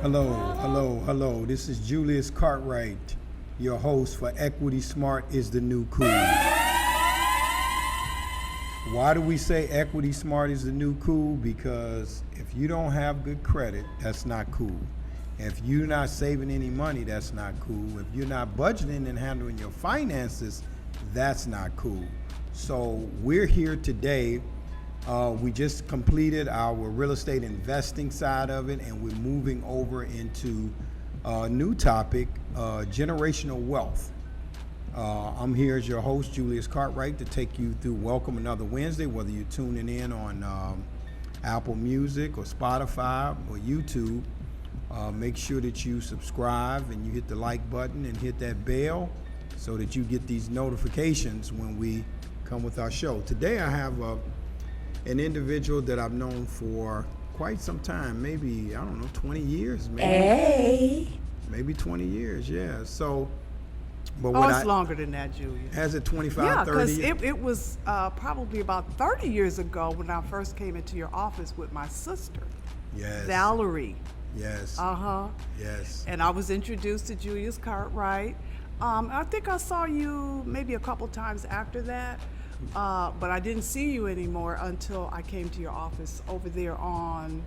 Hello. This is Julius Cartwright, your host for Equity Smart is the New Cool. Why do we say equity smart is the new cool? Because if you don't have good credit, that's not cool. If you're not saving any money, that's not cool. If you're not budgeting and handling your finances, that's not cool. So we're here today. We just completed our real estate investing side of it, and we're moving over into a new topic, generational wealth. I'm here as your host, Julius Cartwright, to take you through Welcome Another Wednesday, whether you're tuning in on Apple Music or Spotify or YouTube. Make sure that you subscribe and you hit the like button and hit that bell so that you get these notifications when we come with our show. Today I have an individual that I've known for quite some time, maybe, 20 years, maybe. Hey. Maybe 20 years, yeah. So, but it's longer than that, Julius. Has it 25, 30 years? Yeah, because it was probably about 30 years ago when I first came into your office with my sister, Yes. Valerie. Yes. Yes. And I was introduced to Julius Cartwright. I think I saw you maybe a couple times after that. But I didn't see you anymore until I came to your office over there on,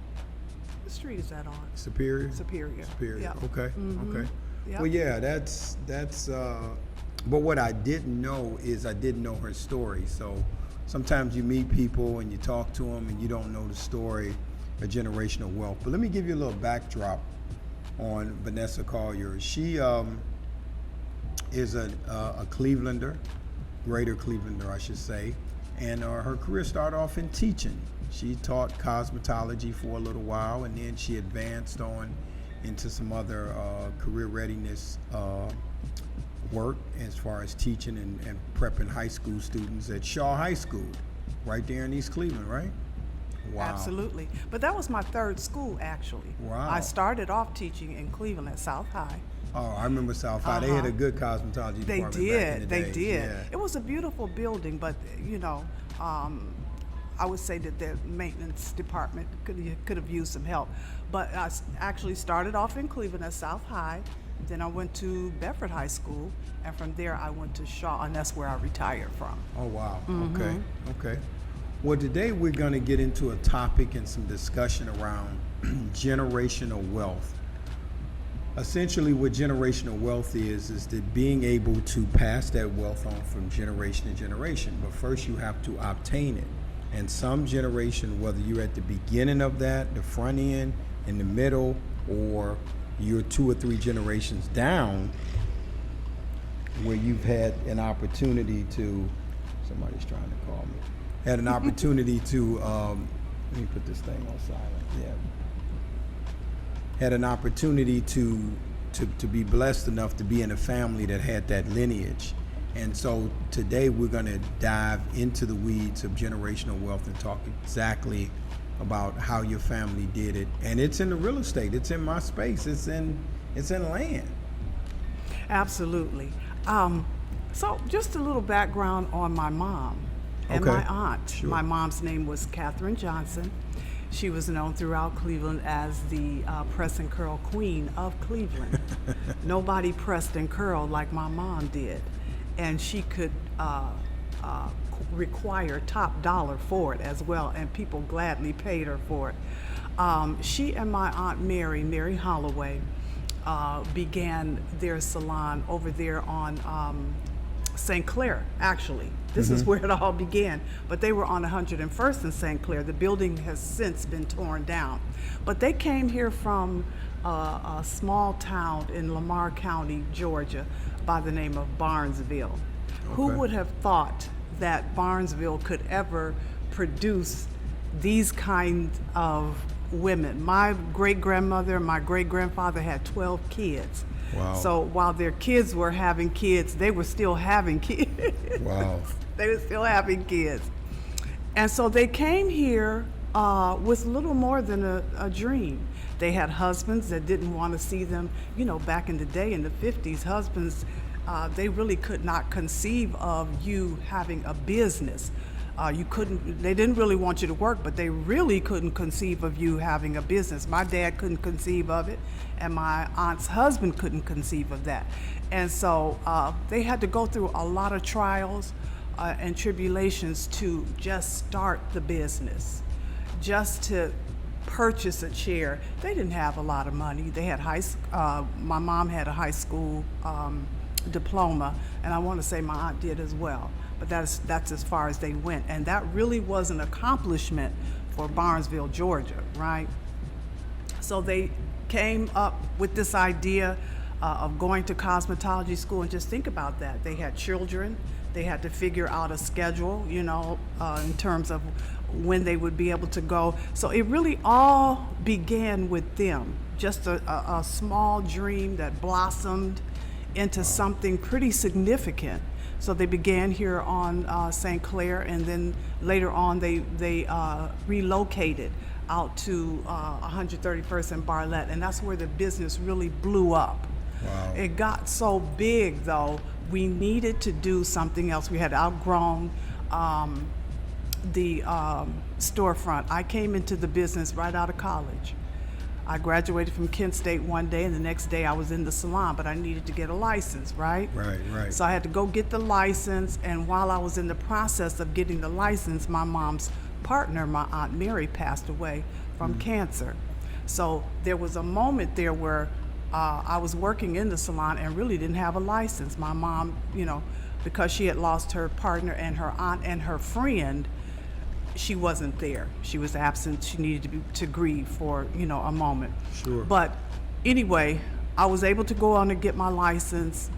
the street is that on? Superior? Superior. Yep. Okay. Mm-hmm. Okay. Yep. Well, yeah, that's but what I didn't know is I didn't know her story. So sometimes you meet people and you talk to them and you don't know the story of generational wealth. But let me give you a little backdrop on Vanessa Collier. She is a Clevelander, greater Clevelander, I should say, and her career started off in teaching. She taught cosmetology for a little while, and then she advanced on into some other career readiness work as far as teaching and prepping high school students at Shaw High School, right there in East Cleveland, right? Wow. Absolutely. But that was my third school, actually. Wow. I started off teaching in Cleveland at South High. Oh, I remember South High. They had a good cosmetology They department did. back in the They days. did. Yeah. It was a beautiful building, but I would say that the maintenance department could have used some help. But I actually started off in Cleveland at South High. Then I went to Bedford High School, and from there I went to Shaw, and that's where I retired from. Oh, wow. Mm-hmm. Okay. Well, today we're going to get into a topic and some discussion around generational wealth. Essentially, what generational wealth is that being able to pass that wealth on from generation to generation. But first, you have to obtain it. And some generation, whether you're at the beginning of that, the front end, in the middle, or you're 2 or 3 generations down, where you've had an opportunity to, somebody's trying to call me, had an opportunity to, let me put this thing on silent, yeah. Had an opportunity to be blessed enough to be in a family that had that lineage. And so today we're going to dive into the weeds of generational wealth and talk exactly about how your family did it. And it's in the real estate. It's in my space. It's in land. Absolutely. So just a little background on my mom and Okay. my aunt. Sure. My mom's name was Catherine Johnson. She was known throughout Cleveland as the press and curl queen of Cleveland. Nobody pressed and curled like my mom did. And she could require top dollar for it as well, and people gladly paid her for it. She and my Aunt Mary Holloway, began their salon over there on St. Clair, actually. This is where it all began. But they were on 101st and St. Clair. The building has since been torn down. But they came here from a small town in Lamar County, Georgia, by the name of Barnesville. Okay. Who would have thought that Barnesville could ever produce these kind of women? My great-grandmother and my great-grandfather had 12 kids. Wow. So while their kids were having kids, they were still having kids. Wow. They were still having kids. And so they came here with little more than a dream. They had husbands that didn't want to see them. You know, back in the day, in the 50s, husbands, they really could not conceive of you having a business. They didn't really want you to work, but they really couldn't conceive of you having a business. My dad couldn't conceive of it, and my aunt's husband couldn't conceive of that. And so they had to go through a lot of trials and tribulations to just start the business, just to purchase a chair. They didn't have a lot of money. They had my mom had a high school diploma, and I want to say my aunt did as well. But that's as far as they went, and that really was an accomplishment for Barnesville, Georgia, right? So they came up with this idea of going to cosmetology school, and just think about that. They had children. They had to figure out a schedule, in terms of when they would be able to go. So it really all began with them, just a small dream that blossomed into something pretty significant. So they began here on St. Clair, and then later on they relocated out to 131st and Bartlett, and that's where the business really blew up. Wow. It got so big, though, we needed to do something else. We had outgrown the storefront. I came into the business right out of college. I graduated from Kent State one day, and the next day I was in the salon, but I needed to get a license, right? Right. So I had to go get the license, and while I was in the process of getting the license, my mom's partner, my Aunt Mary, passed away from cancer. So there was a moment there where I was working in the salon and really didn't have a license. My mom, because she had lost her partner and her aunt and her friend, she wasn't there. She was absent. She needed to grieve for, a moment. Sure. But anyway, I was able to go on and get my license.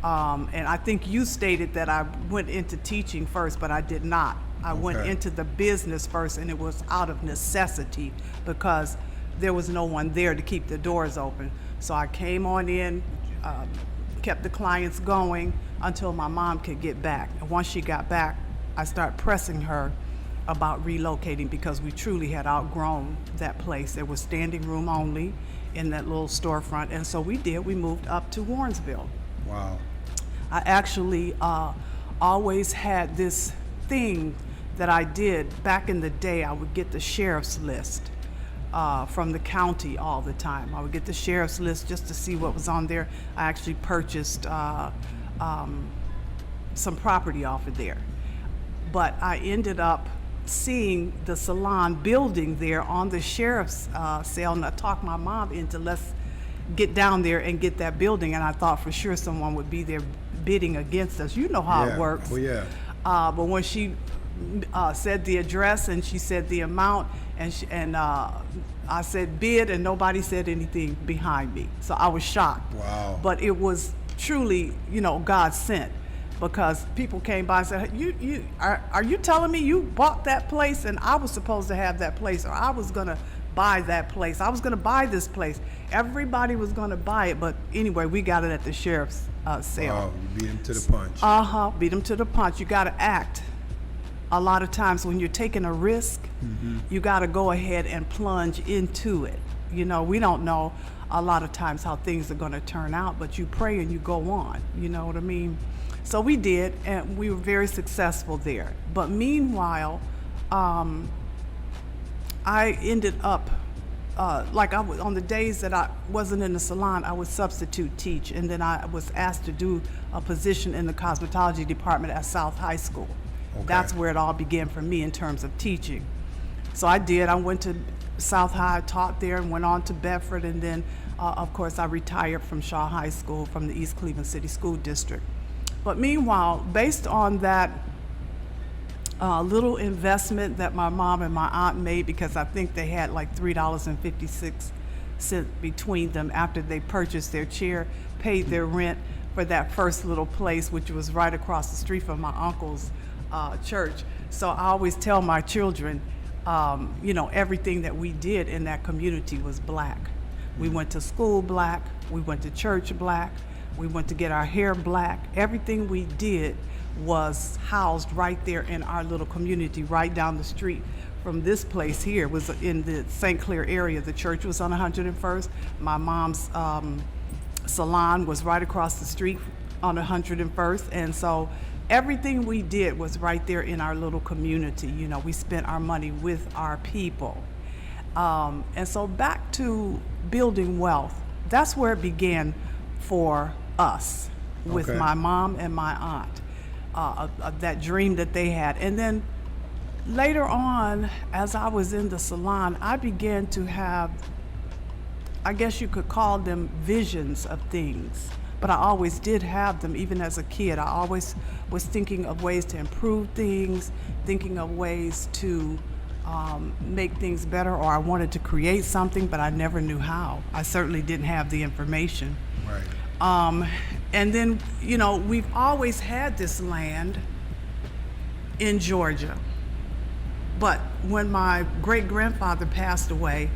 And I think you stated that I went into teaching first, but I did not. I went into the business first, and it was out of necessity because there was no one there to keep the doors open. So I came on in, kept the clients going until my mom could get back. And once she got back, I started pressing her about relocating because we truly had outgrown that place. There was standing room only in that little storefront, and so we moved up to Warrensville. Wow. I actually always had this thing that I did back in the day. I would get the sheriff's list from the county all the time. I would get the sheriff's list just to see what was on there. I actually purchased some property off of there. But I ended up seeing the salon building there on the sheriff's sale, and I talked my mom into let's get down there and get that building, and I thought for sure someone would be there bidding against us. You know how it works. Oh, yeah. But when she said the address and she said the amount, and I said bid, and nobody said anything behind me. So I was shocked. Wow. But it was truly, God sent. Because people came by and said, are you telling me you bought that place and I was supposed to have that place, or I was going to buy that place, I was going to buy this place. Everybody was going to buy it, but anyway, we got it at the sheriff's sale. Wow, you beat him to the punch. Beat him to the punch. You got to act. A lot of times when you're taking a risk, you got to go ahead and plunge into it. We don't know a lot of times how things are going to turn out, but you pray and you go on. You know what I mean? So we did, and we were very successful there. But meanwhile, I ended up, on the days that I wasn't in the salon, I would substitute teach, and then I was asked to do a position in the cosmetology department at South High School. Okay. That's where it all began for me in terms of teaching. So I did. I went to South High, taught there, and went on to Bedford, and then, of course, I retired from Shaw High School from the East Cleveland City School District. But meanwhile, based on that little investment that my mom and my aunt made, because I think they had like $3.56 between them after they purchased their chair, paid their rent for that first little place, which was right across the street from my uncle's church. So I always tell my children, everything that we did in that community was black. We went to school black, we went to church black, we went to get our hair black. Everything we did was housed right there in our little community, right down the street from this place here. It was in the St. Clair area. The church was on 101st. My mom's salon was right across the street on 101st. And so everything we did was right there in our little community. You know, we spent our money with our people. And so back to building wealth, that's where it began for us with Okay. my mom and my aunt, that dream that they had. And then later on, as I was in the salon, I began to have, I guess you could call them visions of things. But I always did have them, even as a kid. I always was thinking of ways to improve things, thinking of ways to make things better, or I wanted to create something, but I never knew how. I certainly didn't have the information. Right. And then, you know, we've always had this land in Georgia. But when my great-grandfather passed away,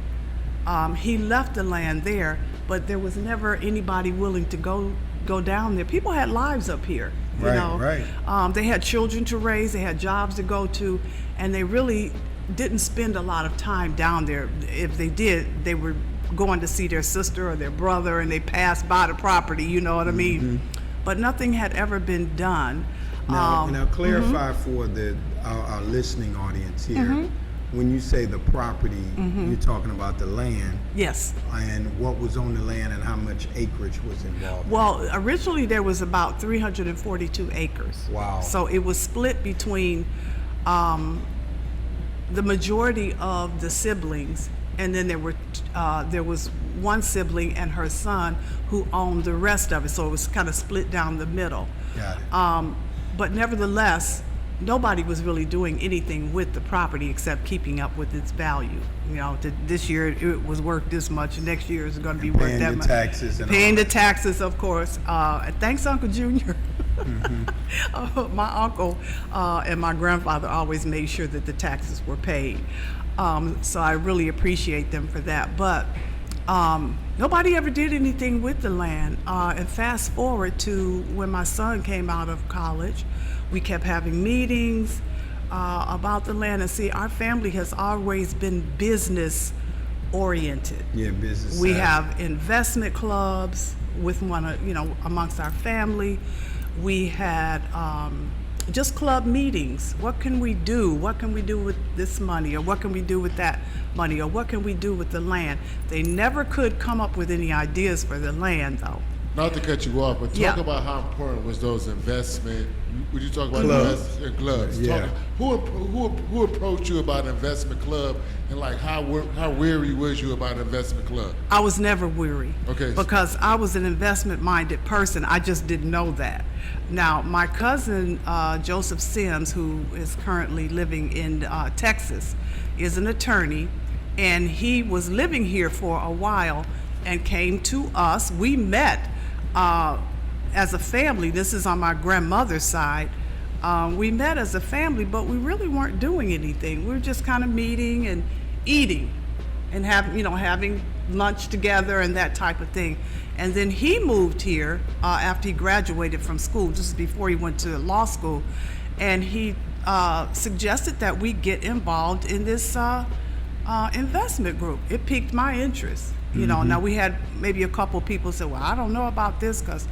he left the land there, but there was never anybody willing to go down there. People had lives up here, you Right, know. right. They had children to raise, they had jobs to go to, and they really didn't spend a lot of time down there. If they did, they were going to see their sister or their brother, and they passed by the property, you know what I mean? But nothing had ever been done. Now clarify for our listening audience here. When you say the property, you're talking about the land. Yes. And what was on the land and how much acreage was involved? Well, originally there was about 342 acres. Wow. So it was split between the majority of the siblings, and then there was one sibling and her son who owned the rest of it. So it was kind of split down the middle. Got it. But nevertheless, nobody was really doing anything with the property except keeping up with its value. You know, this year it was worth this much, and next year it's going to be worth Paying that the much. taxes and Paying all the that. taxes, of course. Thanks, Uncle Junior. My uncle and my grandfather always made sure that the taxes were paid. So I really appreciate them for that. But nobody ever did anything with the land. And fast forward to when my son came out of college, we kept having meetings about the land. And see, our family has always been business oriented. Yeah, business. We side. have investment clubs with amongst our family. We had just club meetings. What can we do? What can we do with this money? Or what can we do with that money? Or what can we do with the land? They never could come up with any ideas for the land, though. Not to cut you off, but talk Yeah. about how important was those investment. Would you talk about Clubs. investment clubs? Yeah. Who approached you about investment club, and like how weary was you about investment club? I was never weary. Okay. Because I was an investment-minded person. I just didn't know that. Now, my cousin, Joseph Sims, who is currently living in Texas, is an attorney, and he was living here for a while and came to us. We met as a family. This is on my grandmother's side. We met as a family, but we really weren't doing anything. We were just kind of meeting and eating and having lunch together and that type of thing. And then he moved here after he graduated from school, just before he went to law school, and he suggested that we get involved in this investment group. It piqued my interest. You know, now we had maybe a couple people say, well, I don't know about this because,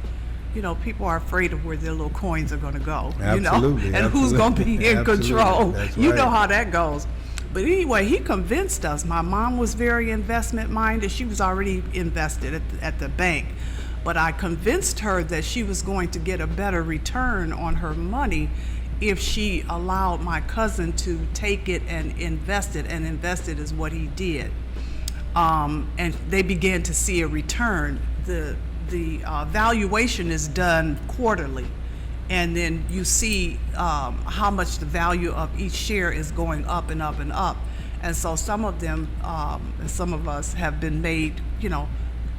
you know, people are afraid of where their little coins are going to go, you know, Absolutely, and who's going to be in absolutely. control. That's You know right. how that goes. But anyway, he convinced us. My mom was very investment minded. She was already invested at the bank. But I convinced her that she was going to get a better return on her money if she allowed my cousin to take it and invest it, and invest it is what he did. And they began to see a return. The valuation is done quarterly, and then you see how much the value of each share is going up and up and up. And so some of them, some of us have been made, you know,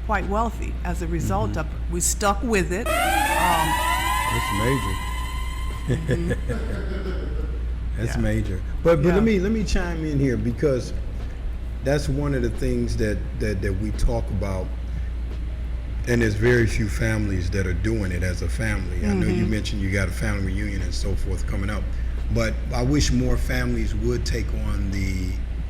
quite wealthy as a result of it. We stuck with it. That's major. That's Yeah. major. But Yeah. let me chime in here, because that's one of the things that we talk about, and there's very few families that are doing it as a family. I know you mentioned you got a family reunion and so forth coming up, but I wish more families would take on the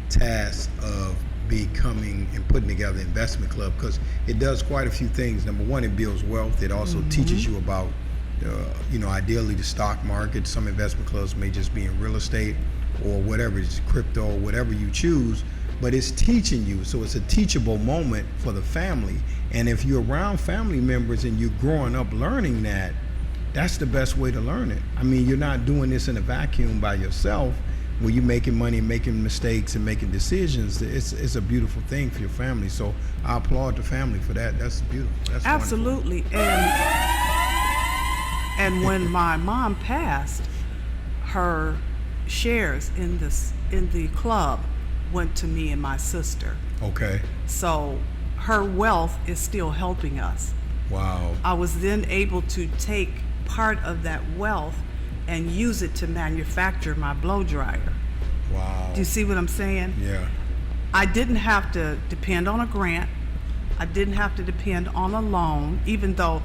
task of becoming and putting together an investment club, because it does quite a few things. Number one, it builds wealth. It also teaches you about ideally the stock market. Some investment clubs may just be in real estate or whatever, it's crypto, whatever you choose. But it's teaching you, so it's a teachable moment for the family. And if you're around family members and you're growing up learning that, that's the best way to learn it. I mean, you're not doing this in a vacuum by yourself. When you're making money, making mistakes, and making decisions, it's a beautiful thing for your family. So I applaud the family for that. That's beautiful. That's absolutely. Wonderful. And when my mom passed, her shares in the club went to me and my sister. Okay. So her wealth is still helping us. Wow. I was then able to take part of that wealth and use it to manufacture my blow dryer. Wow. Do you see what I'm saying? Yeah. I didn't have to depend on a grant. I didn't have to depend on a loan, even though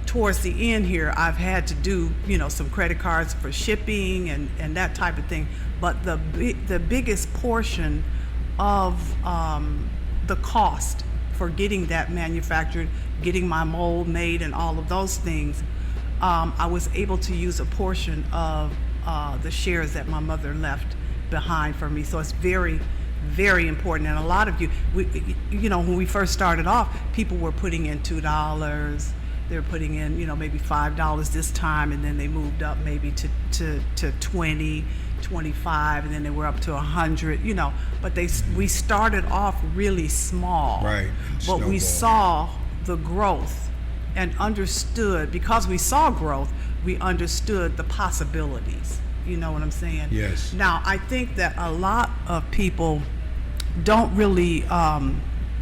towards the end here I've had to do, some credit cards for shipping and that type of thing. But the biggest portion of the cost for getting that manufactured, getting my mold made and all of those things, I was able to use a portion of the shares that my mother left behind for me. So it's very, very important. And a lot of when we first started off, people were putting in $2. They were putting in, maybe $5 this time, and then they moved up maybe to 20, 25, and then they were up to 100. But we started off really small. Right. But we saw the growth and understood, because we saw growth, we understood the possibilities. You know what I'm saying? Yes. Now, I think that a lot of people don't really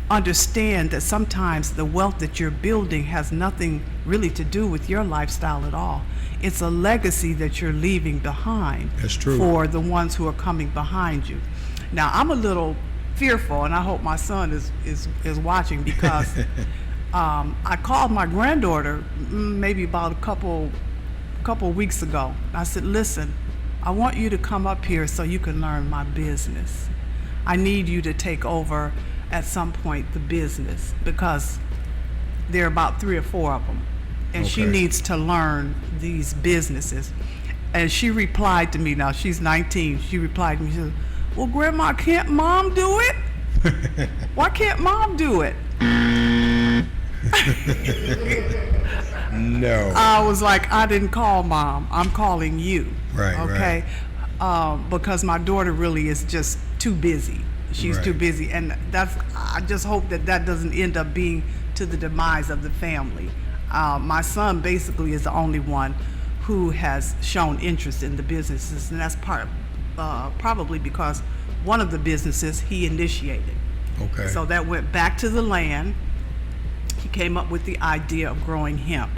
understand that sometimes the wealth that you're building has nothing really to do with your lifestyle at all. It's a legacy that you're leaving behind. That's true. For the ones who are coming behind you. Now, I'm a little fearful, and I hope my son is watching, because I called my granddaughter maybe about a couple weeks ago. I said, listen, I want you to come up here so you can learn my business. I need you to take over at some point the business, because there are about 3 or 4 of them, and she Okay. needs to learn these businesses. And she replied to me, now she's 19, she replied to me, she said, well, Grandma, can't Mom do it? Why can't Mom do it? No. I was like, I didn't call Mom, I'm calling you. Right, okay? Because my daughter really is just too busy. She's Right. too busy, and I just hope that doesn't end up being to the demise of the family. My son basically is the only one who has shown interest in the businesses, and that's probably because one of the businesses he initiated. Okay. So that went back to the land. He came up with the idea of growing hemp.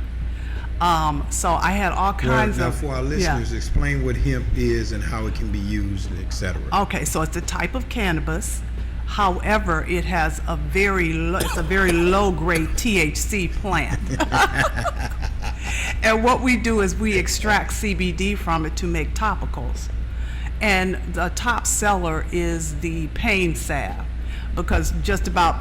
So I had all kinds now of... for our listeners, explain what hemp is and how it can be used, etc. Okay, so it's a type of cannabis. However, it has it's a very low-grade THC plant. And what we do is we extract CBD from it to make topicals. And the top seller is the pain salve, because just about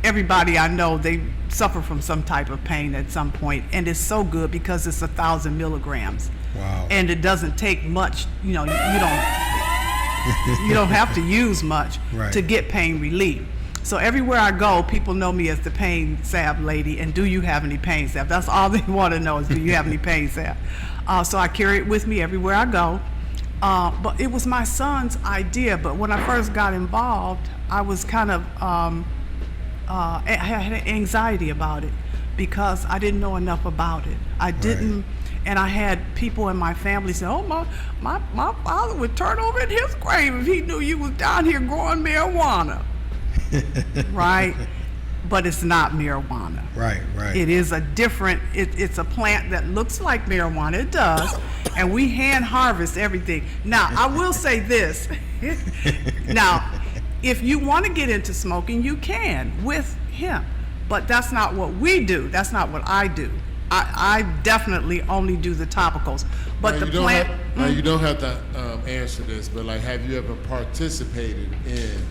everybody I know, they suffer from some type of pain at some point, and it's so good because it's 1,000 milligrams. Wow. And it doesn't take much, you don't have to use much Right. to get pain relief. So everywhere I go, people know me as the pain salve lady, and do you have any pain salve? That's all they want to know is, do you have any pain salve? So I carry it with me everywhere I go. But it was my son's idea, but when I first got involved, I was kind of, I had anxiety about it because I didn't know enough about it. I didn't, and I had people in my family say, oh, my father would turn over in his grave if he knew you was down here growing marijuana. Right? But it's not marijuana. Right. It is a different, it's a plant that looks like marijuana, it does, and we hand harvest everything. Now, I will say this, now, if you want to get into smoking, you can with hemp, but that's not what we do, that's not what I do. I definitely only do the topicals, but Now, the you don't plant... have, you don't have to answer this, but like, have you ever participated in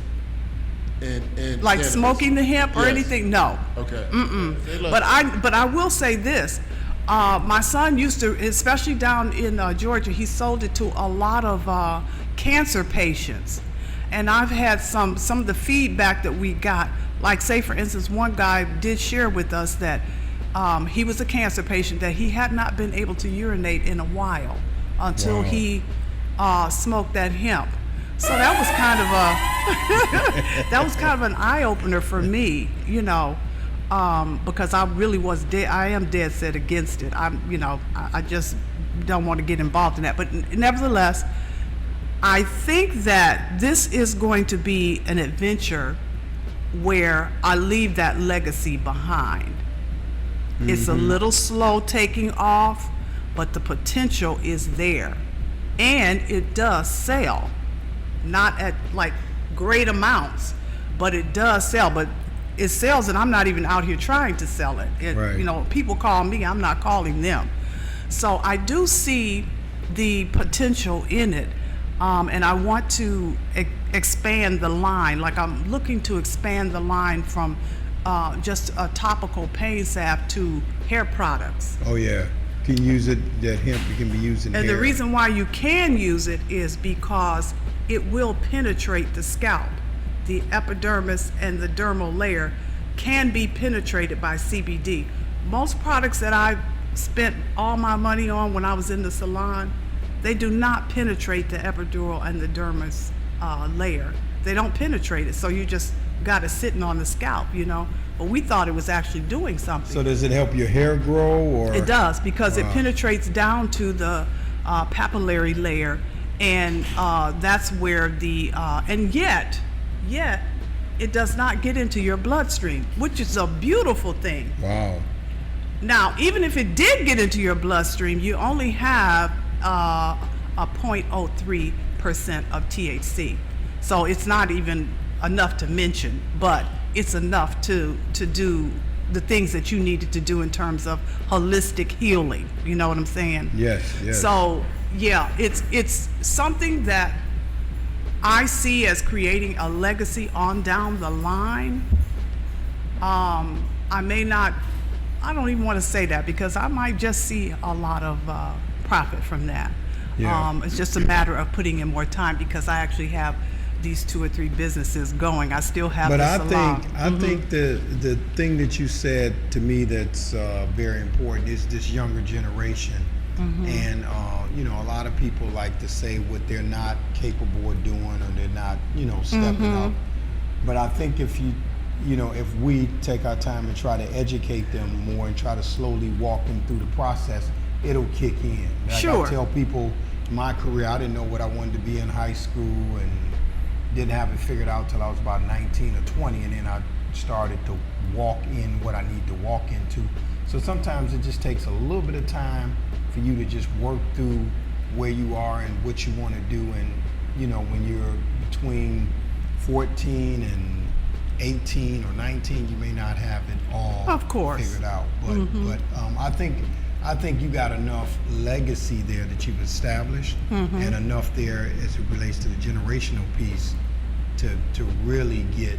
like cannabis? smoking the hemp or Yes. anything? No. Okay. But I will say this, My son used to, especially down in Georgia, he sold it to a lot of cancer patients. And I've had some of the feedback that we got, like say for instance, one guy did share with us that he was a cancer patient, that he had not been able to urinate in a while until Wow. he smoked that hemp. So that was kind of an eye opener for me, you know, because I really I am dead set against it. I just don't want to get involved in that. But nevertheless, I think that this is going to be an adventure where I leave that legacy behind. It's a little slow taking off, but the potential is there. And it does sell. Not at like great amounts, but it does sell. But it sells, and I'm not even out here trying to sell it. Right. You know, people call me, I'm not calling them. So I do see the potential in it, and I want to expand the line. Like I'm looking to expand the line from just a topical pain salve to hair products. Oh yeah, you can use it. That hemp can be used in And hair. the reason why you can use it is because it will penetrate the scalp. The epidermis and the dermal layer can be penetrated by CBD. Most products that I spent all my money on when I was in the salon, they do not penetrate the epidural and the dermis layer. They don't penetrate it, so you just got it sitting on the scalp, you know. But we thought it was actually doing something. So does it help your hair grow, or? It does, because it Wow. penetrates down to the papillary layer, and that's where and yet it does not get into your bloodstream, which is a beautiful thing. Wow. Now, even if it did get into your bloodstream, you only have a 0.03% of THC. So it's not even enough to mention, but it's enough to do the things that you needed to do in terms of holistic healing. You know what I'm saying? Yes. Yes. So yeah, it's something that I see as creating a legacy on down the line. I don't even want to say that, because I might just see a lot of profit from that. Yeah. It's just a matter of putting in more time, because I actually have these 2 or 3 businesses going. I still have But the I salon. think the thing that you said to me that's very important is this younger generation. And you know, a lot of people like to say what they're not capable of doing, or they're not, you know, stepping up. But I think if if we take our time and try to educate them more and try to slowly walk them through the process, it'll kick in. Like Sure. I tell people, my career, I didn't know what I wanted to be in high school, and didn't have it figured out till I was about 19 or 20, and then I started to walk in what I need to walk into. So sometimes it just takes a little bit of time for you to just work through where you are and what you want to do. And you know, when you're between 14 and 18 or 19, you may not have it all Of course. figured out. But I think you got enough legacy there that you've established, and enough there as it relates to the generational piece to really get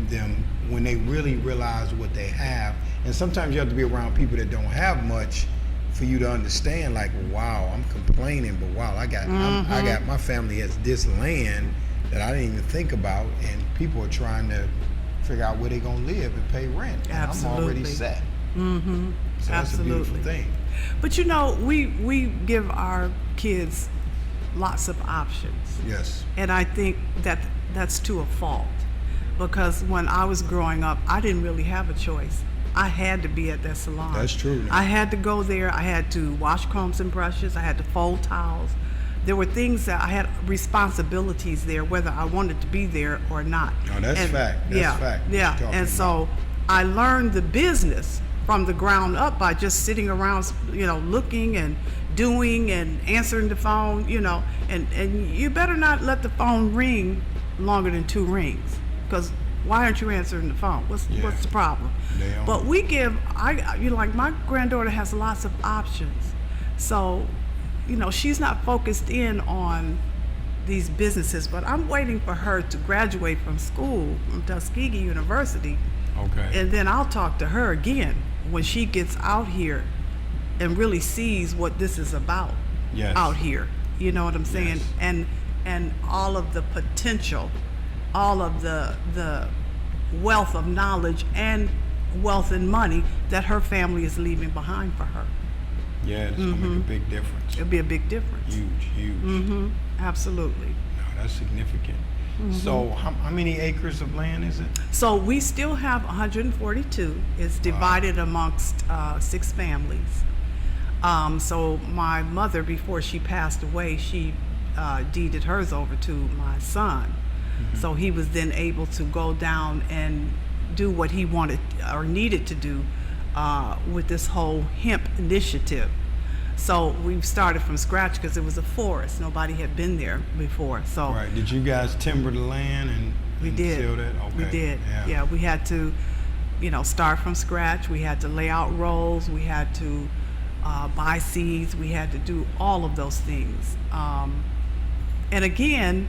them, when they really realize what they have. And sometimes you have to be around people that don't have much for you to understand, like, wow, I'm complaining, but wow, I got my family has this land that I didn't even think about, and people are trying to figure out where they're gonna live and pay rent. And I'm already Absolutely. set. So that's a beautiful Absolutely. thing. But you know, we give our kids lots of options. Yes. And I think that that's to a fault, because when I was growing up, I didn't really have a choice. I had to be at that salon. That's true. I had to go there. I had to wash combs and brushes. I had to fold towels. There were things that I had responsibilities there, whether I wanted to be there or not. Oh, that's fact. That's fact, what Yeah. you're talking And so I learned the business from the ground up by just sitting around, you know, looking and doing and answering the phone, you know, and you better not let the phone ring longer than 2 rings, because why aren't you answering the phone? What's the problem? They own But it. we give, like my granddaughter has lots of options. So, you know, she's not focused in on these businesses, but I'm waiting for her to graduate from school, from Tuskegee University, Okay. and then I'll talk to her again when she gets out here and really sees what this is about Yes. out here. You know what I'm saying? Yes. And all of the potential, all of the wealth of knowledge and wealth and money that her family is leaving behind for her. Yeah, it's gonna make a big difference. It'll be a big difference. Huge. Absolutely. No, that's significant. So how many acres of land is it? So we still have 142. It's divided amongst 6 families. So my mother, before she passed away, she deeded hers over to my son. So he was then able to go down and do what he wanted or needed to do with this whole hemp initiative. So we started from scratch because it was a forest. Nobody had been there before. So Right. Did you guys timber the land and we did. seal that? Okay. We did. Yeah, we had to, start from scratch. We had to lay out rows. We had to buy seeds. We had to do all of those things. And again,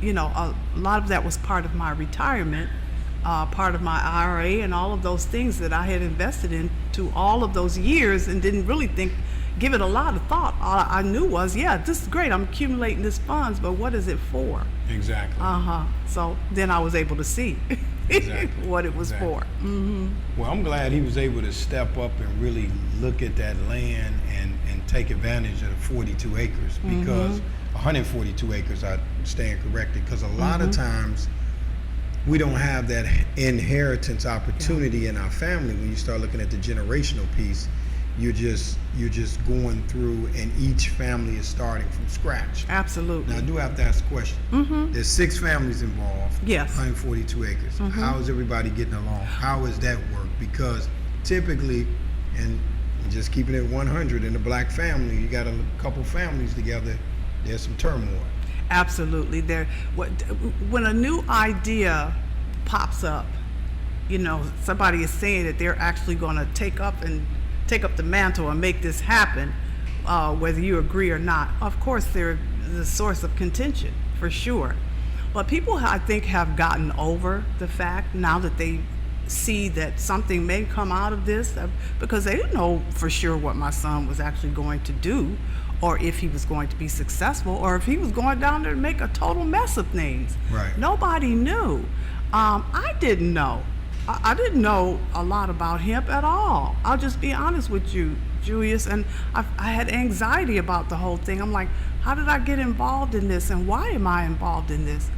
a lot of that was part of my retirement, part of my IRA, and all of those things that I had invested in to all of those years and didn't really give it a lot of thought. All I knew was, this is great. I'm accumulating this funds, but what is it for? Exactly. So then I was able to see Exactly. what it was for. Well, I'm glad he was able to step up and really look at that land and take advantage of the 42 acres because 142 acres, I stand corrected, because a lot of times we don't have that inheritance opportunity in our family. When you start looking at the generational piece, you're just going through, and each family is starting from scratch. Absolutely. Now, I do have to ask a question. There's 6 families involved. Yes. 142 acres. How is everybody getting along? How does that work? Because typically, and just keeping it 100 in a black family, you got a couple families together, there's some turmoil. Absolutely. When a new idea pops up, somebody is saying that they're actually going to take up the mantle and make this happen, whether you agree or not. Of course, they're the source of contention, for sure. But people, I think, have gotten over the fact now that they see that something may come out of this, because they didn't know for sure what my son was actually going to do, or if he was going to be successful, or if he was going down there to make a total mess of things. Right. Nobody knew. I didn't know. I didn't know a lot about hemp at all. I'll just be honest with you, Julius, and I had anxiety about the whole thing. I'm like, how did I get involved in this, and why am I involved in this?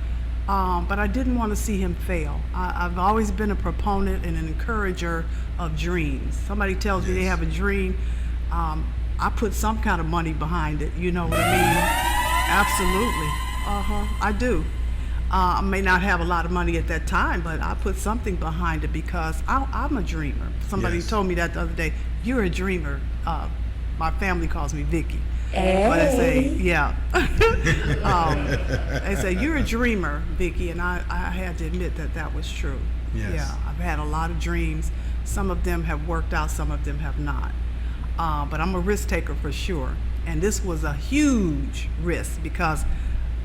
But I didn't want to see him fail. I've always been a proponent and an encourager of dreams. Somebody tells me they have a dream, I put some kind of money behind it, you know what I mean? Absolutely. I do. I may not have a lot of money at that time, but I put something behind it because I'm a dreamer. Somebody told me that the other day. You're a dreamer. My family calls me Vicky. But I say, they say, you're a dreamer, Vicky, and I had to admit that was true. Yes. Yeah, I've had a lot of dreams. Some of them have worked out, some of them have not. But I'm a risk taker for sure. And this was a huge risk because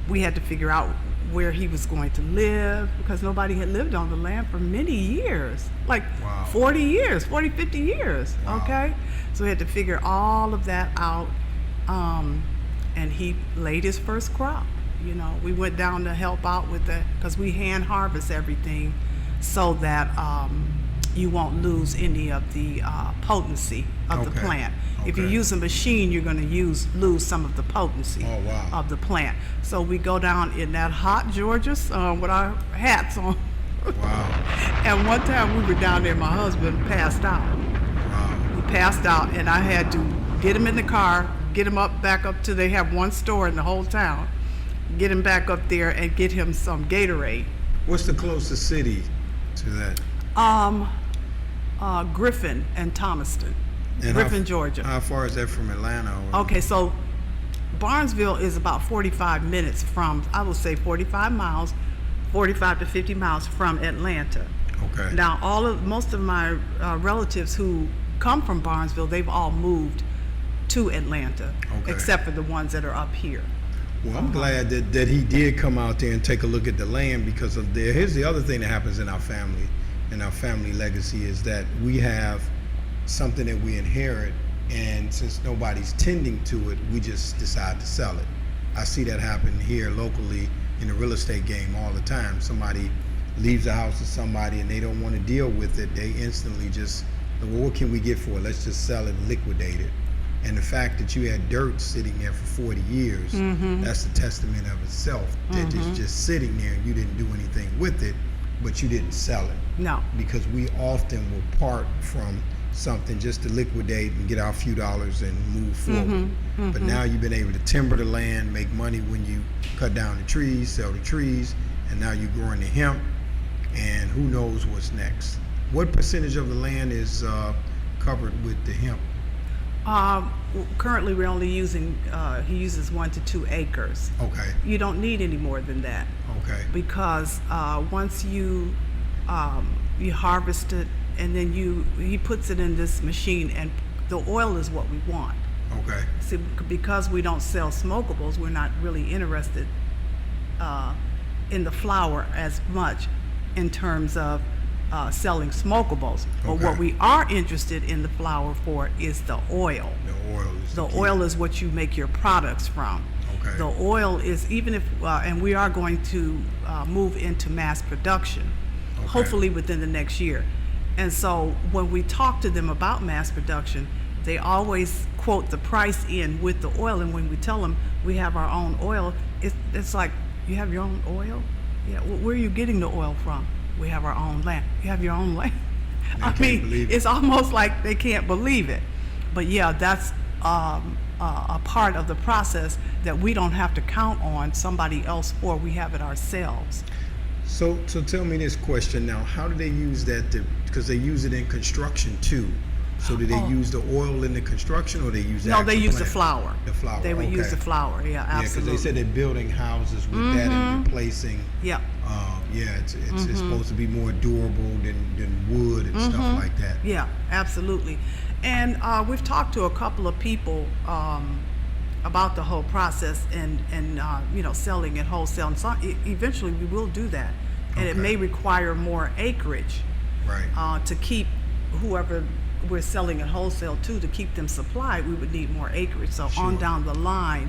we had to figure out where he was going to live, because nobody had lived on the land for many years, like 40 years, 40, 50 years, okay? So we had to figure all of that out, and he laid his first crop. We went down to help out with that, because we hand harvest everything so that you won't lose any of the potency of the plant. If you use a machine, you're going to lose some of the potency of the plant. So we go down in that hot Georgia sun with our hats on. And one time we were down there, my husband passed out. He passed out, and I had to get him in the car, get him back up to, they have one store in the whole town, get him back up there and get him some Gatorade. What's the closest city to that? Griffin and Thomaston. And Griffin, Georgia. How far is that from Atlanta? Okay, so Barnesville is about 45 minutes from, I would say 45 miles, 45 to 50 miles from Atlanta. Okay. Now, most of my relatives who come from Barnesville, they've all moved to Atlanta, except for the ones that are up here. Well, I'm glad that he did come out there and take a look at the land, because here's the other thing that happens in our family, legacy, is that we have something that we inherit, and since nobody's tending to it, we just decide to sell it. I see that happen here locally in the real estate game all the time. Somebody leaves the house to somebody and they don't want to deal with it. They instantly just, well, what can we get for it? Let's just sell it and liquidate it. And the fact that you had dirt sitting there for 40 years, that's a testament of itself. That it's just sitting there and you didn't do anything with it, but you didn't sell it. No. Because we often will part from something just to liquidate and get our few dollars and move forward. But now you've been able to timber the land, make money when you cut down the trees, sell the trees, and now you're growing the hemp, and who knows what's next. What percentage of the land is covered with the hemp? Currently, we're only using, he uses 1 to 2 acres. Okay, You don't need any more than that, okay, because once you harvest it, and then he puts it in this machine, and the oil is what we want. okay, See, because we don't sell smokables, we're not really interested in the flower as much in terms of selling smokables. But Okay. what we are interested in the flower for is the oil. the oil is The key. oil is what you make your products from. Okay. The oil is, even if, and we are going to move into mass production, Okay. hopefully within the next year. And so when we talk to them about mass production, they always quote the price in with the oil. And when we tell them we have our own oil, it's like, you have your own oil? Yeah, where are you getting the oil from? We have our own land. You have your own land? They I can't mean, believe it. it's almost like they can't believe it. But yeah, that's a part of the process that we don't have to count on somebody else for. We have it ourselves. So tell me this question now. How do they use that? Because they use it in construction too. So do they use the oil in the construction, or they use the No, they actual use the plant? flour. The flour. They would okay. use the flour. Yeah, Yeah, because absolutely. they said they're building houses with that and replacing. Yeah. Yeah, it's supposed to be more durable than wood and stuff like that. Yeah, absolutely. And we've talked to a couple of people about the whole process and selling at wholesale. And so eventually we will do that. And it Okay. may require more acreage Right. to keep whoever we're selling at wholesale to keep them supplied. We would need more acreage. So on Sure. down the line,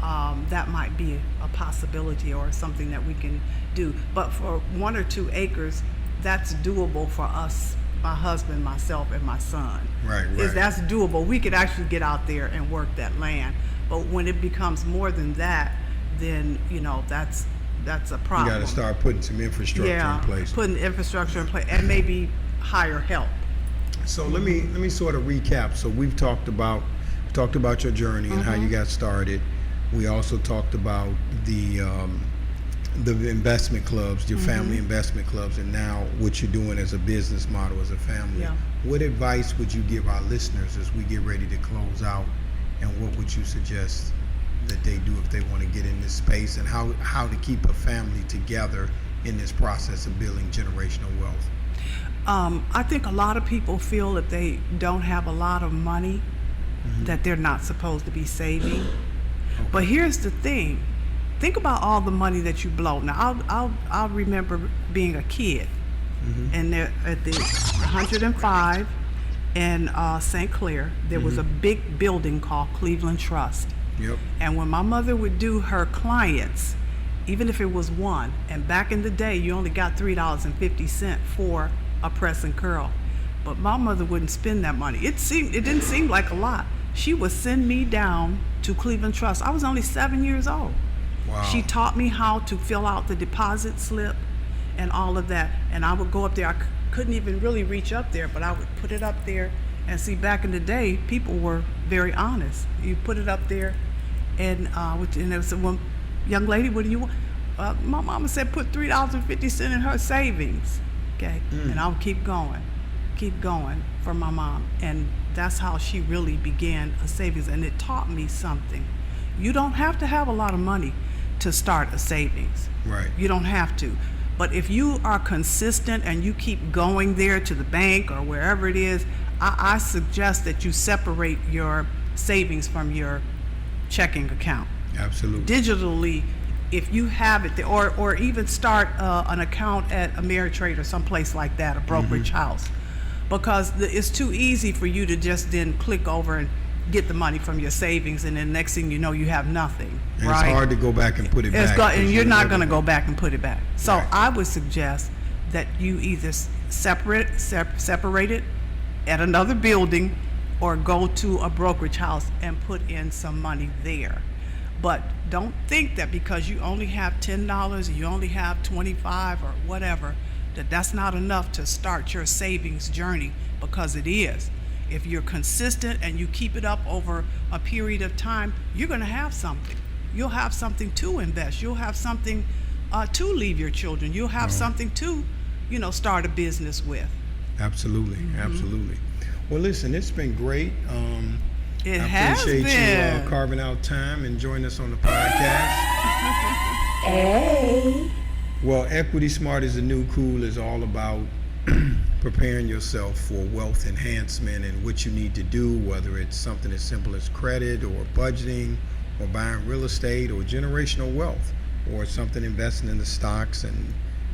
that might be a possibility or something that we can do. But for 1 or 2 acres, that's doable for us, my husband, myself, and my son. Right, right. That's doable. We could actually get out there and work that land. But when it becomes more than that, then that's a You problem. got to start putting some infrastructure in place. Putting infrastructure in place and maybe hire help. So let me sort of recap. So we've talked about your journey and how you got started. We also talked about the investment clubs, your family investment clubs, and now what you're doing as a business model as a family. Yeah. What advice would you give our listeners as we get ready to close out, and what would you suggest that they do if they want to get in this space, and how to keep a family together in this process of building generational wealth? I think a lot of people feel that they don't have a lot of money, that they're not supposed to be saving. But here's the thing. Think about all the money that you blow. Now, I'll remember being a kid, and there at the 105 in St. Clair, there was a big building called Cleveland Trust. Yep. And when my mother would do her clients, even if it was one, and back in the day, you only got $3.50 for a press and curl. But my mother wouldn't spend that money. It didn't seem like a lot. She would send me down to Cleveland Trust. I was only 7 years old. Wow. She taught me how to fill out the deposit slip and all of that. And I would go up there. I couldn't even really reach up there, but I would put it up there. And see, back in the day, people were very honest. You put it up there, and there was one young lady, what do you want? My mama said put $3.50 in her savings. Okay, and I would keep going for my mom. And that's how she really began a savings. And it taught me something. You don't have to have a lot of money to start a savings. Right. You don't have to. But if you are consistent and you keep going there to the bank or wherever it is, I suggest that you separate your savings from your checking account. Absolutely. Digitally, if you have it there, or even start an account at Ameritrade or someplace like that, a brokerage house, because it's too easy for you to just then click over and get the money from your savings, and then next thing you know, you have nothing. And right? It's hard to go back and put it back. And you're not going to never- go back and put it back. So Right. I would suggest that you either separate it at another building, or go to a brokerage house and put in some money there. But don't think that because you only have $10 or you only have 25 or whatever, that's not enough to start your savings journey, because it is. If you're consistent and you keep it up over a period of time, you're going to have something. You'll have something to invest. You'll have something to leave your children. You'll have something to, start a business with. Absolutely, absolutely. Well, listen, it's been great. It I has appreciate been. you carving out time and joining us on the podcast. Hey. Well, Equity Smart is the New Cool is all about preparing yourself for wealth enhancement and what you need to do, whether it's something as simple as credit or budgeting or buying real estate or generational wealth or something investing in the stocks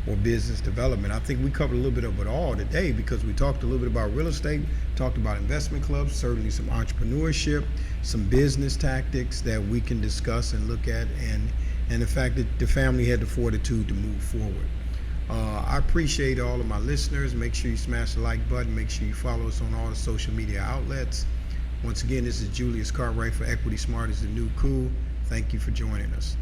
or business development. I think we covered a little bit of it all today because we talked a little bit about real estate, talked about investment clubs, certainly some entrepreneurship, some business tactics that we can discuss and look at, and the fact that the family had the fortitude to move forward. I appreciate all of my listeners. Make sure you smash the like button. Make sure you follow us on all the social media outlets. Once again, this is Julius Cartwright for Equity Smart is the New Cool. Thank you for joining us.